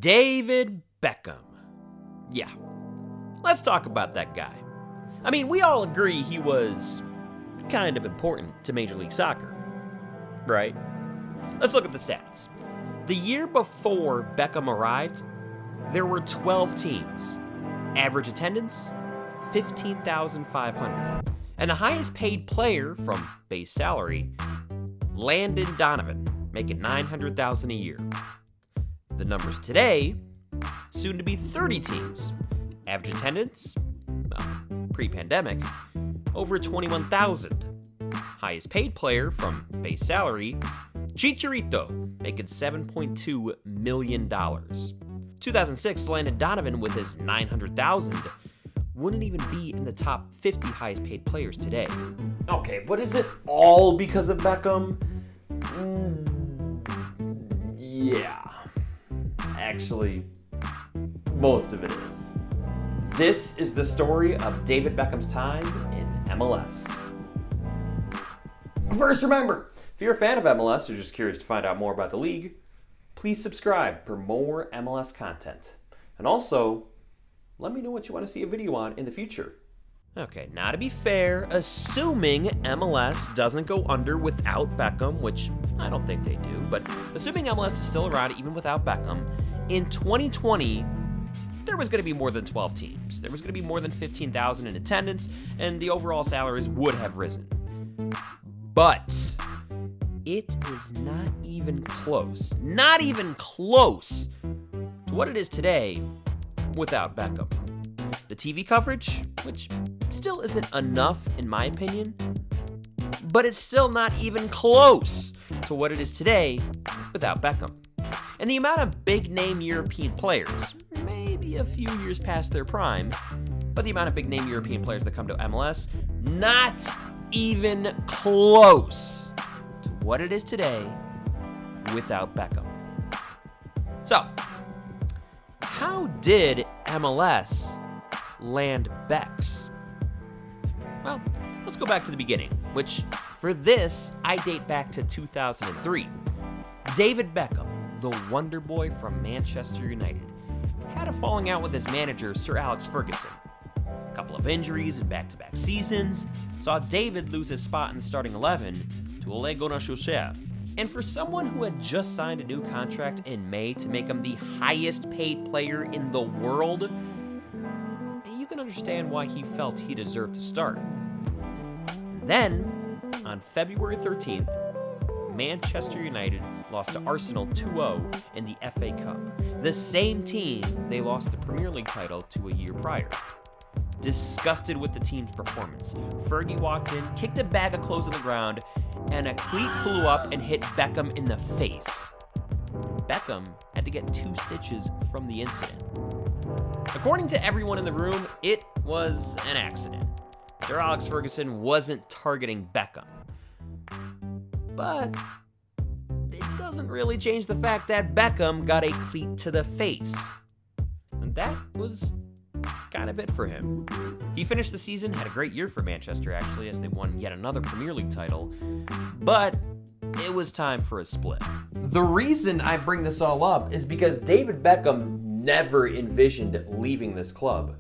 David Beckham. Yeah, let's talk about that guy. I mean, we all agree he was kind of important to Major League Soccer, right? Let's look at the stats. The year before Beckham arrived, there were 12 teams. Average attendance, 15,500. And the highest paid player from base salary, Landon Donovan, making $900,000 a year. The numbers today, soon to be 30 teams. Average attendance, well, pre-pandemic, over 21,000. Highest paid player from base salary, Chicharito, making $7.2 million. 2006, Landon Donovan with his $900,000 wouldn't even be in the top 50 highest paid players today. Okay, but is it all because of Beckham? Yeah. Actually, most of it is. This is the story of David Beckham's time in MLS. First, remember, if you're a fan of MLS or just curious to find out more about the league, please subscribe for more MLS content. And also, let me know what you want to see a video on in the future. Okay, now to be fair, assuming MLS doesn't go under without Beckham, which I don't think they do, but assuming MLS is still around even without Beckham, in 2020, there was going to be more than 12 teams. There was going to be more than 15,000 in attendance, and the overall salaries would have risen. But it is not even close to what it is today without Beckham. The TV coverage, which still isn't enough in my opinion, but it's still not even close to what it is today without Beckham. And the amount of big-name European players, maybe a few years past their prime, but the amount of big-name European players that come to MLS, not even close to what it is today without Beckham. So, how did MLS land Becks? Well, let's go back to the beginning, which for this, I date back to 2003. David Beckham, the wonder boy from Manchester United, had a falling out with his manager, Sir Alex Ferguson. A couple of injuries in back-to-back seasons saw David lose his spot in the starting 11 to Ole Gunnar Solskjaer. And for someone who had just signed a new contract in May to make him the highest paid player in the world, you can understand why he felt he deserved to start. And then, on February 13th, Manchester United lost to Arsenal 2-0 in the FA Cup, the same team they lost the Premier League title to a year prior. Disgusted with the team's performance, Fergie walked in, kicked a bag of clothes on the ground, and a cleat flew up and hit Beckham in the face. And Beckham had to get 2 stitches from the incident. According to everyone in the room, it was an accident. Sir Alex Ferguson wasn't targeting Beckham. But it doesn't really change the fact that Beckham got a cleat to the face. And that was kind of it for him. He finished the season, had a great year for Manchester actually, as they won yet another Premier League title, but it was time for a split. The reason I bring this all up is because David Beckham never envisioned leaving this club.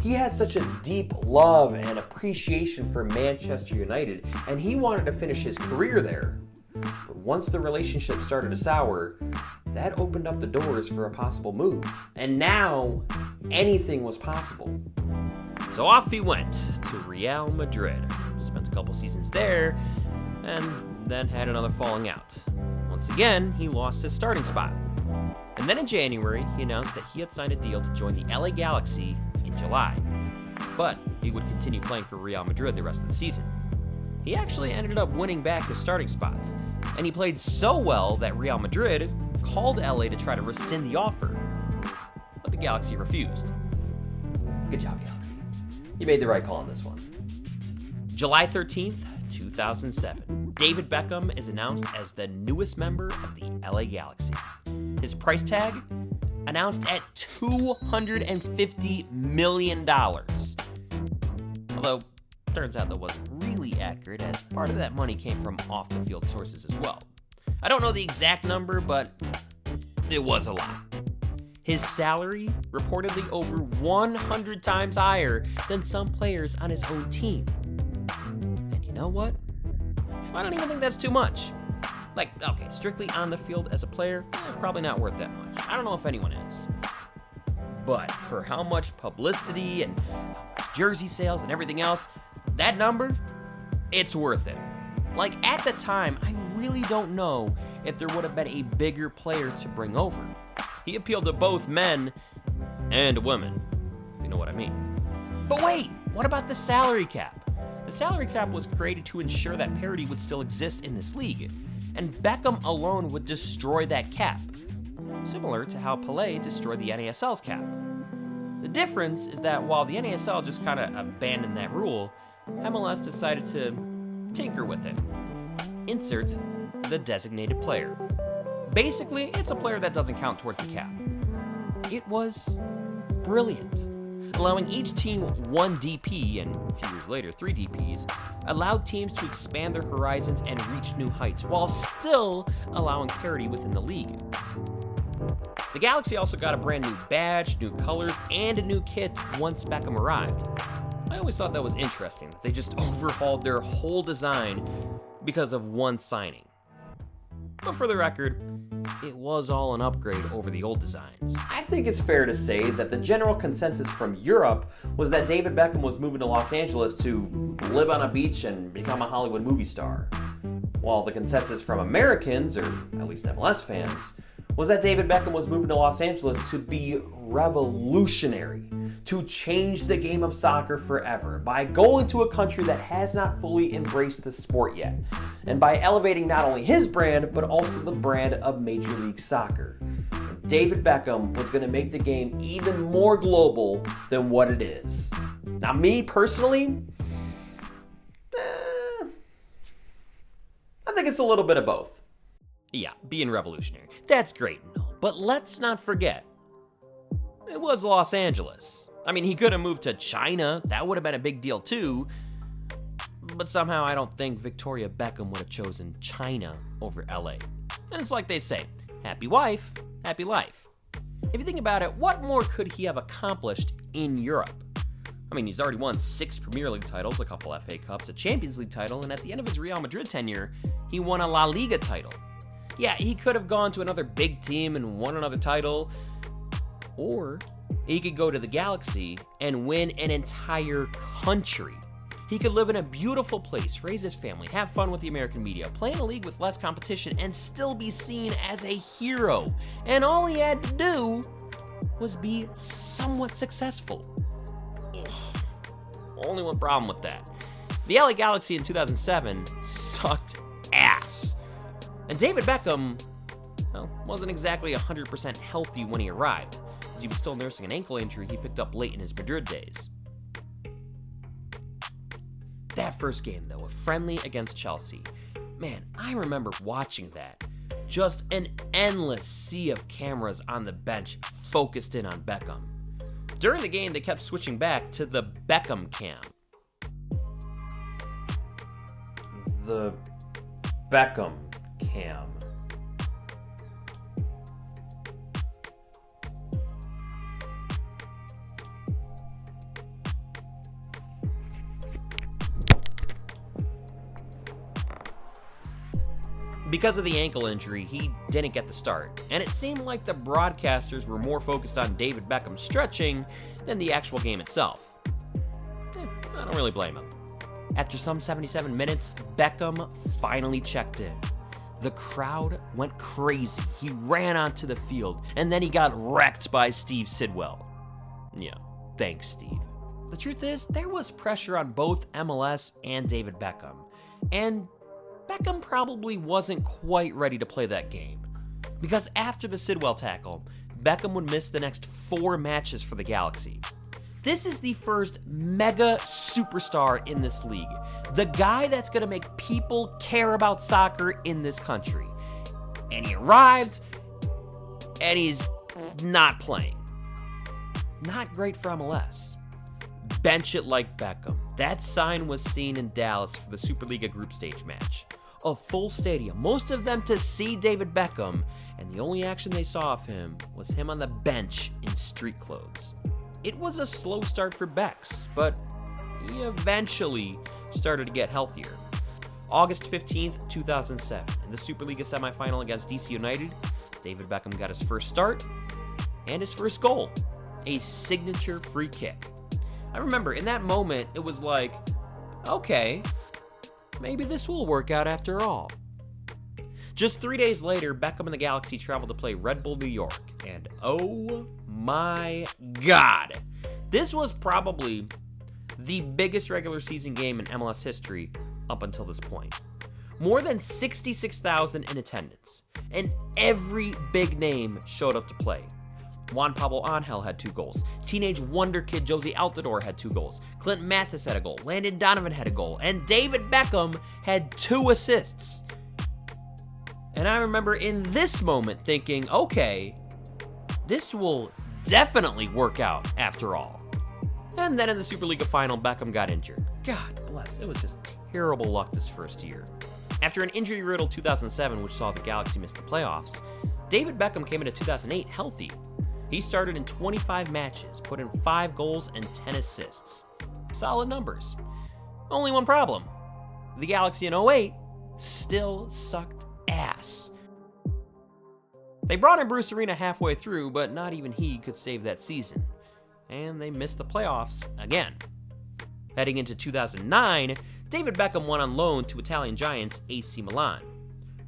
He had such a deep love and appreciation for Manchester United, and he wanted to finish his career there. But once the relationship started to sour, that opened up the doors for a possible move. And now, anything was possible. So off he went to Real Madrid. Spent a couple seasons there, and then had another falling out. Once again, he lost his starting spot. And then in January, he announced that he had signed a deal to join the LA Galaxy in July. But he would continue playing for Real Madrid the rest of the season. He actually ended up winning back his starting spots, and he played so well that Real Madrid called LA to try to rescind the offer, but the Galaxy refused. Good job, Galaxy. You made the right call on this one. July 13th, 2007, David Beckham is announced as the newest member of the LA Galaxy. His price tag announced at $250 million. Although, turns out that wasn't really accurate, as part of that money came from off-the-field sources as well. I don't know the exact number, but it was a lot. His salary reportedly over 100 times higher than some players on his own team. And you know what? I don't even think that's too much. Like, okay, strictly on the field as a player, probably not worth that much. I don't know if anyone is. But for how much publicity and jersey sales and everything else, that number, it's worth it. Like, at the time, I really don't know if there would have been a bigger player to bring over. He appealed to both men and women, if you know what I mean. But wait, what about the salary cap? The salary cap was created to ensure that parity would still exist in this league, and Beckham alone would destroy that cap, similar to how Pelé destroyed the NASL's cap. The difference is that while the NASL just kind of abandoned that rule, MLS decided to tinker with it. Insert the designated player. Basically, it's a player that doesn't count towards the cap. It was brilliant. Allowing each team one DP, and a few years later, 3 DPs, allowed teams to expand their horizons and reach new heights, while still allowing parity within the league. The Galaxy also got a brand new badge, new colors, and a new kit once Beckham arrived. I always thought that was interesting, that they just overhauled their whole design because of one signing. But for the record, it was all an upgrade over the old designs. I think it's fair to say that the general consensus from Europe was that David Beckham was moving to Los Angeles to live on a beach and become a Hollywood movie star. While the consensus from Americans, or at least MLS fans, was that David Beckham was moving to Los Angeles to be revolutionary, to change the game of soccer forever by going to a country that has not fully embraced the sport yet, and by elevating not only his brand, but also the brand of Major League Soccer. David Beckham was going to make the game even more global than what it is. Now, me personally, I think it's a little bit of both. Yeah, being revolutionary. That's great and all, but let's not forget, it was Los Angeles. I mean, he could have moved to China. That would have been a big deal too. But somehow I don't think Victoria Beckham would have chosen China over LA. And it's like they say, happy wife, happy life. If you think about it, what more could he have accomplished in Europe? I mean, he's already won 6 Premier League titles, a couple FA Cups, a Champions League title, and at the end of his Real Madrid tenure, he won a La Liga title. Yeah, he could have gone to another big team and won another title, or he could go to the Galaxy and win an entire country. He could live in a beautiful place, raise his family, have fun with the American media, play in a league with less competition, and still be seen as a hero. And all he had to do was be somewhat successful. Ugh. Only one problem with that. The LA Galaxy in 2007 sucked ass. And David Beckham, well, wasn't exactly 100% healthy when he arrived, as he was still nursing an ankle injury he picked up late in his Madrid days. That first game, though, a friendly against Chelsea, man, I remember watching that. Just an endless sea of cameras on the bench focused in on Beckham. During the game, they kept switching back to the Beckham Cam. The Beckham Cam. Because of the ankle injury, he didn't get the start, and it seemed like the broadcasters were more focused on David Beckham stretching than the actual game itself. I don't really blame him. After some 77 minutes, Beckham finally checked in. The crowd went crazy. He ran onto the field, and then he got wrecked by Steve Sidwell. Yeah, thanks, Steve. The truth is, there was pressure on both MLS and David Beckham, and Beckham probably wasn't quite ready to play that game. Because after the Sidwell tackle, Beckham would miss the next 4 matches for the Galaxy. This is the first mega superstar in this league. The guy that's going to make people care about soccer in this country. And he arrived, and he's not playing. Not great for MLS. Bench it like Beckham. That sign was seen in Dallas for the Superliga group stage match. a full stadium, most of them to see David Beckham, and the only action they saw of him was him on the bench in street clothes. It was a slow start for Becks, but he eventually started to get healthier. August 15th, 2007, in the Superliga semifinal against DC United, David Beckham got his first start and his first goal, a signature free kick. I remember in that moment, it was like, okay, maybe this will work out after all. Just 3 days later, Beckham and the Galaxy traveled to play Red Bull New York, and oh my God, this was probably the biggest regular season game in MLS history up until this point. More than 66,000 in attendance, and every big name showed up to play. Juan Pablo Angel had 2 goals. Teenage wonder kid Josie Altidore had 2 goals. Clint Mathis had a goal. Landon Donovan had a goal. And David Beckham had 2 assists. And I remember in this moment thinking, okay, this will definitely work out after all. And then in the Superliga final, Beckham got injured. God bless, it was just terrible luck this first year. After an injury-riddled 2007, which saw the Galaxy miss the playoffs, David Beckham came into 2008 healthy. He started in 25 matches, put in 5 goals and 10 assists. Solid numbers. Only one problem. The Galaxy in 08 still sucked ass. They brought in Bruce Arena halfway through, but not even he could save that season. And they missed the playoffs again. Heading into 2009, David Beckham went on loan to Italian giants AC Milan.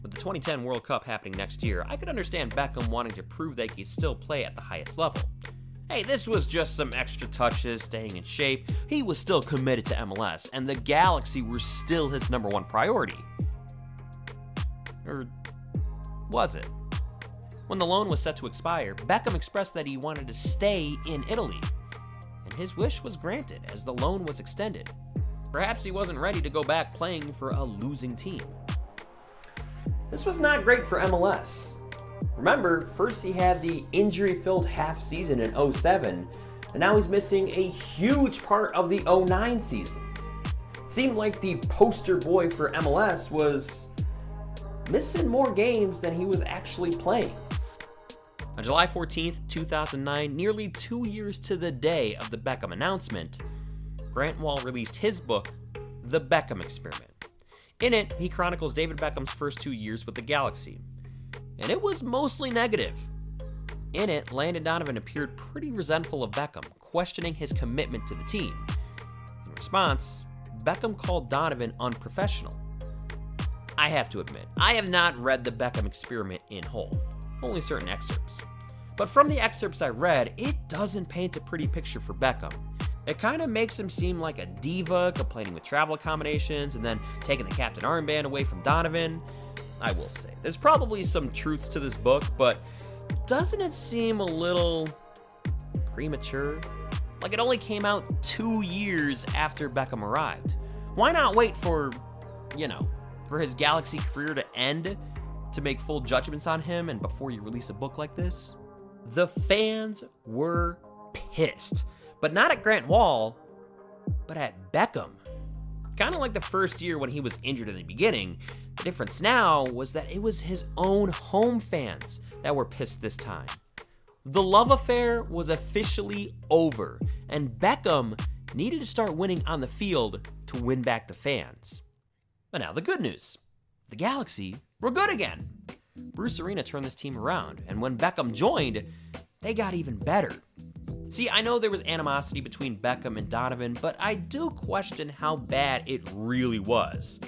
With the 2010 World Cup happening next year, I could understand Beckham wanting to prove that he could still play at the highest level. Hey, this was just some extra touches, staying in shape. He was still committed to MLS, and the Galaxy were still his #1 priority. Or was it? When the loan was set to expire, Beckham expressed that he wanted to stay in Italy, and his wish was granted as the loan was extended. Perhaps he wasn't ready to go back playing for a losing team. This was not great for MLS. Remember, first he had the injury-filled half season in 07, and now he's missing a huge part of the 09 season. It seemed like the poster boy for MLS was missing more games than he was actually playing. On July 14th, 2009, nearly 2 years to the day of the Beckham announcement, Grant Wahl released his book, The Beckham Experiment. In it, he chronicles David Beckham's first 2 years with the Galaxy, and it was mostly negative. In it, Landon Donovan appeared pretty resentful of Beckham, questioning his commitment to the team. In response, Beckham called Donovan unprofessional. I have to admit, I have not read The Beckham Experiment in whole, only certain excerpts. But from the excerpts I read, it doesn't paint a pretty picture for Beckham. It kind of makes him seem like a diva, complaining with travel accommodations and then taking the captain armband away from Donovan. I will say, there's probably some truth to this book, but doesn't it seem a little premature? Like it only came out 2 years after Beckham arrived. Why not wait for his Galaxy career to end to make full judgments on him and before you release a book like this? The fans were pissed. But not at Grant Wahl, but at Beckham. Kind of like the first year when he was injured in the beginning, the difference now was that it was his own home fans that were pissed this time. The love affair was officially over, and Beckham needed to start winning on the field to win back the fans. But now the good news. The Galaxy were good again. Bruce Arena turned this team around, and when Beckham joined, they got even better. See, I know there was animosity between Beckham and Donovan, but I do question how bad it really was.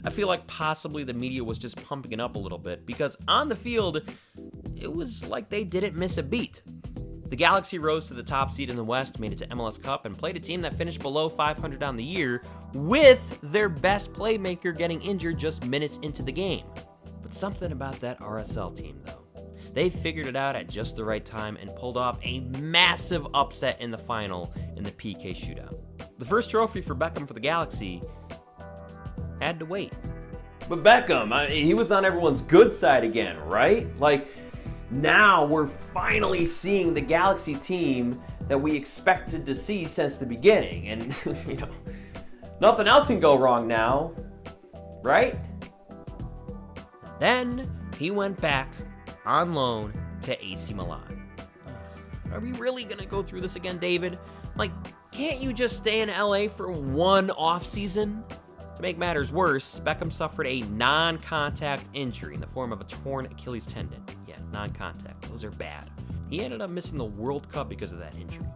I feel like possibly the media was just pumping it up a little bit, because on the field, it was like they didn't miss a beat. The Galaxy rose to the top seed in the West, made it to MLS Cup, and played a team that finished below 500 on the year, with their best playmaker getting injured just minutes into the game. But something about that RSL team, though. They figured it out at just the right time and pulled off a massive upset in the final in the PK shootout. The first trophy for Beckham for the Galaxy had to wait. But Beckham, he was on everyone's good side again, right? Like, now we're finally seeing the Galaxy team that we expected to see since the beginning. And, nothing else can go wrong now, right? Then he went back on loan to AC Milan. Are we really going to go through this again, David? Like, can't you just stay in LA for one off-season? To make matters worse, Beckham suffered a non-contact injury in the form of a torn Achilles tendon. Yeah, non-contact. Those are bad. He ended up missing the World Cup because of that injury.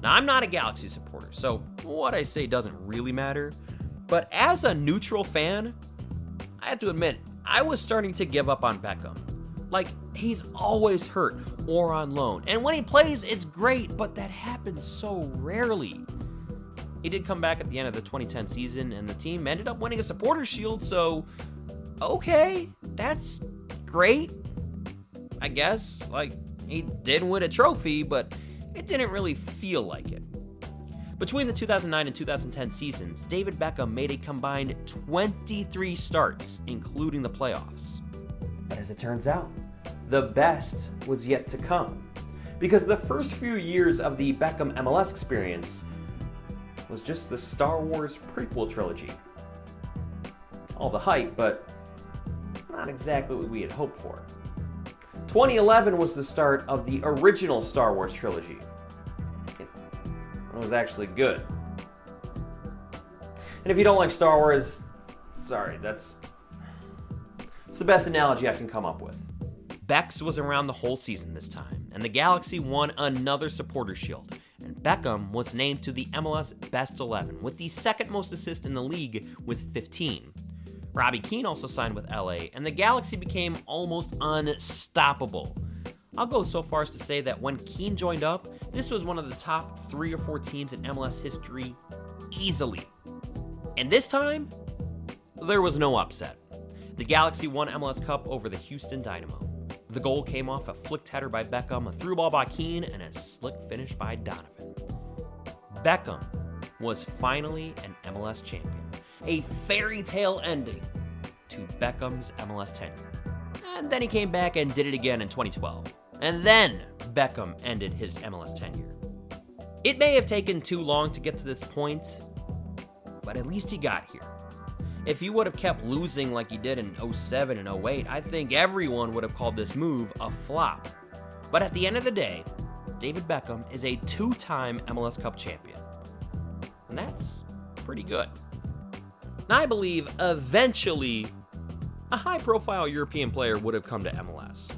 Now, I'm not a Galaxy supporter, so what I say doesn't really matter. But as a neutral fan, I have to admit, I was starting to give up on Beckham. Like, he's always hurt or on loan. And when he plays, it's great, but that happens so rarely. He did come back at the end of the 2010 season, and the team ended up winning a Supporters' Shield, so okay, that's great, I guess. Like, he did win a trophy, but it didn't really feel like it. Between the 2009 and 2010 seasons, David Beckham made a combined 23 starts, including the playoffs. But as it turns out, the best was yet to come, because the first few years of the Beckham MLS experience was just the Star Wars prequel trilogy. All the hype, but not exactly what we had hoped for. 2011 was the start of the original Star Wars trilogy. It was actually good. And if you don't like Star Wars, sorry, that's the best analogy I can come up with. Bex was around the whole season this time, and the Galaxy won another Supporters' Shield, and Beckham was named to the MLS Best 11 with the second most assists in the league with 15. Robbie Keane also signed with LA, and the Galaxy became almost unstoppable. I'll go so far as to say that when Keane joined up, this was one of the top 3 or 4 teams in MLS history easily. And this time, there was no upset. The Galaxy won MLS Cup over the Houston Dynamo. The goal came off a flicked header by Beckham, a through ball by Keane, and a slick finish by Donovan. Beckham was finally an MLS champion. A fairy tale ending to Beckham's MLS tenure. And then he came back and did it again in 2012. And then Beckham ended his MLS tenure. It may have taken too long to get to this point, but at least he got here. If he would have kept losing like he did in 07 and 08, I think everyone would have called this move a flop. But at the end of the day, David Beckham is a 2-time MLS Cup champion. And that's pretty good. Now, I believe eventually a high-profile European player would have come to MLS.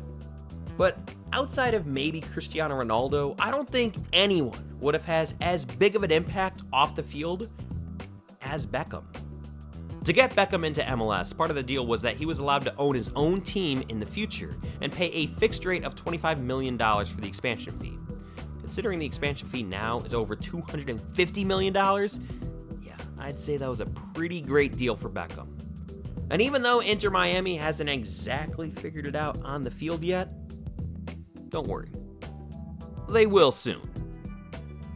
But outside of maybe Cristiano Ronaldo, I don't think anyone would have had as big of an impact off the field as Beckham. To get Beckham into MLS, part of the deal was that he was allowed to own his own team in the future and pay a fixed rate of $25 million for the expansion fee. Considering the expansion fee now is over $250 million, yeah, I'd say that was a pretty great deal for Beckham. And even though Inter Miami hasn't exactly figured it out on the field yet, don't worry. They will soon.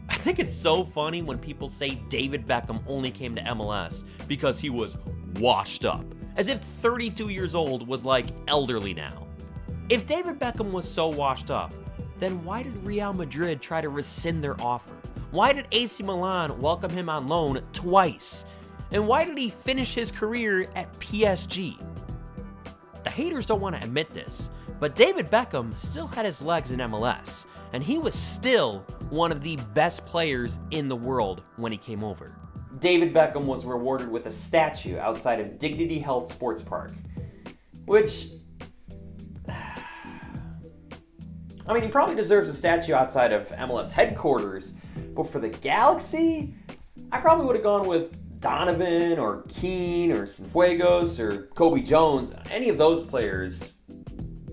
I think it's so funny when people say David Beckham only came to MLS because he was washed up, as if 32 years old was like elderly now. If David Beckham was so washed up, then why did Real Madrid try to rescind their offer? Why did AC Milan welcome him on loan twice? And why did he finish his career at PSG? The haters don't want to admit this, but David Beckham still had his legs in MLS, and he was still one of the best players in the world when he came over. David Beckham was rewarded with a statue outside of Dignity Health Sports Park, which, I mean, he probably deserves a statue outside of MLS headquarters, but for the Galaxy, I probably would have gone with Donovan or Keane or Cienfuegos or Kobe Jones, any of those players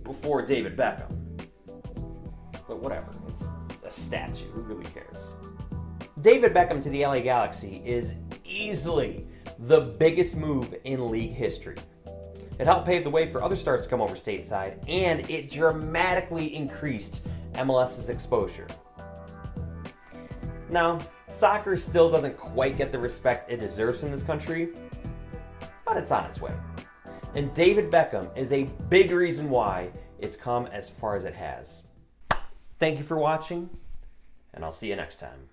before David Beckham. But whatever, it's a statue, who really cares? David Beckham to the LA Galaxy is easily the biggest move in league history. It helped pave the way for other stars to come over stateside, and it dramatically increased MLS's exposure. Now, soccer still doesn't quite get the respect it deserves in this country, but it's on its way. And David Beckham is a big reason why it's come as far as it has. Thank you for watching, and I'll see you next time.